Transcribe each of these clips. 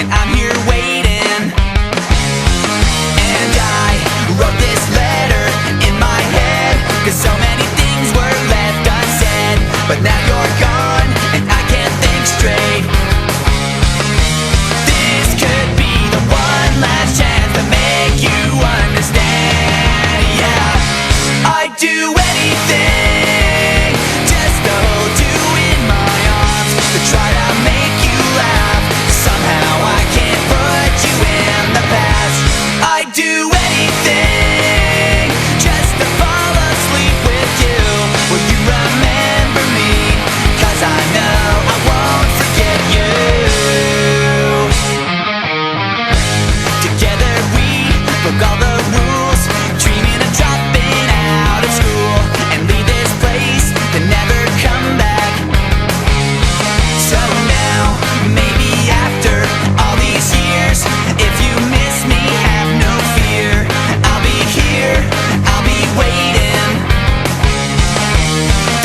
and I'm here waiting. And I wrote this letter in my head, 'cause so many things were left unsaid. But now you're gone, and I can't think straight. This could be the one last chance to make you understand. Yeah, I'd do anything just to hold you in my arms, to try to make you laugh. Somehow I can't put you in the past. I'd do anything just to fall asleep with you. Will you remember me? 'Cause I know I won't forget you. Together we broke all the rules, dreaming of dropping out of school and leave this place to never come back. So now, maybe after all these years, if you miss me, have no fear. I'll be here, I'll be waiting.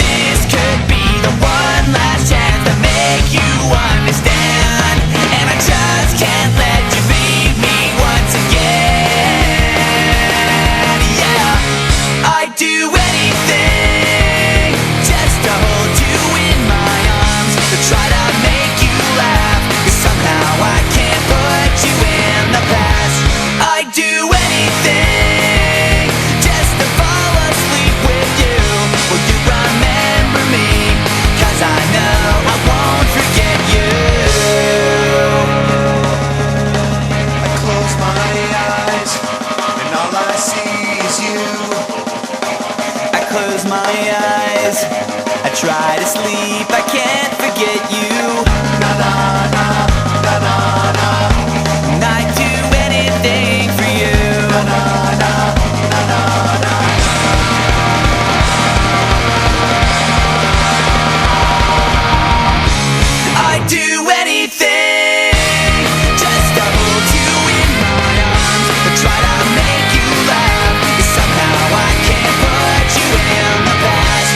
This could be the one last chance to make you understand. And I just can't let you leave me once again. Yeah, I'd do anything just to hold you in my arms, to try to make you laugh. 'Cause somehow I can't put you in the past. I'd do anything just to fall asleep with you. Will you remember me? 'Cause I know I won't forget you. I close my eyes and all I see is you. I close my eyes, I try to sleep, I can't forget you. Na na na na na na. And I'd do anything for you. Na na na na na na. I'd do anything just to hold you in my arms, to try to make you laugh. 'Cause somehow I can't put you in the past.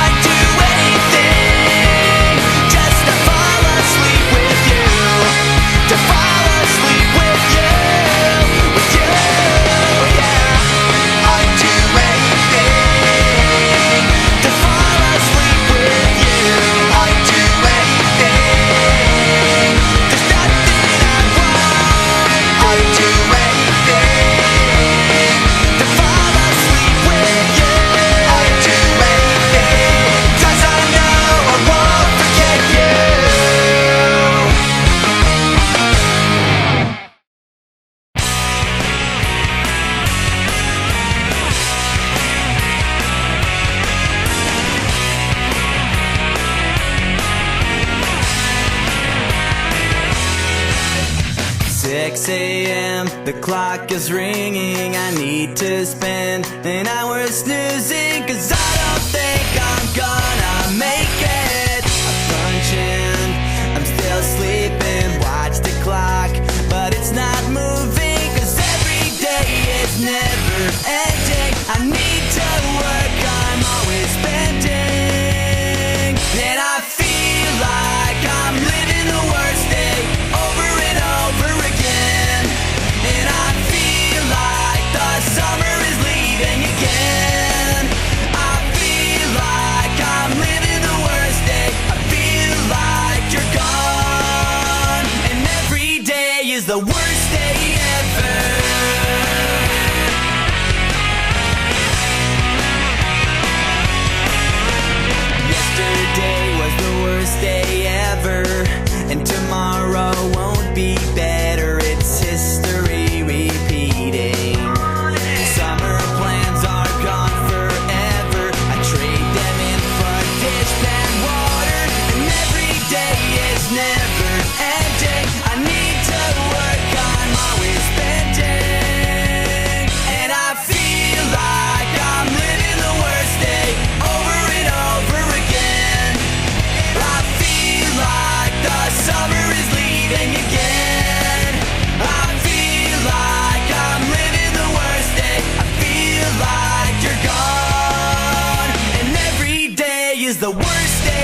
I'd do anything just to fall asleep with you, to fall asleep with you, yeah. I'd do anything To fall asleep with you. I'd do anything. There's nothing I want I'd do anything. to fall asleep with you. I'd do anything. 'Cause I know I won't forget you. Six a.m., the clock is ringing. I need to spend an hour snoozing, 'cause I don't think I'm gonna make it. I punch in, I'm still sleeping, watch the clock, but it's not moving. 'Cause every day is never ending. I need to work, I'm always spending. And I feel like I'm living the worst day over and over again. And I feel like the summer is leaving again. I feel like I'm living the worst day. I feel like you're gone. And every day is the worst day ever. Yesterday was the worst day ever, and tomorrow won't be better. It's history repeating. Summer plans are gone forever. I trade them in for dishpan water, and every day is never ending. I need to work, I'm always spending. And I feel like I'm living the worst day over and over again. I feel like the summer is leaving again. I feel like I'm living the worst day. I feel like you're gone. And every day is the worst day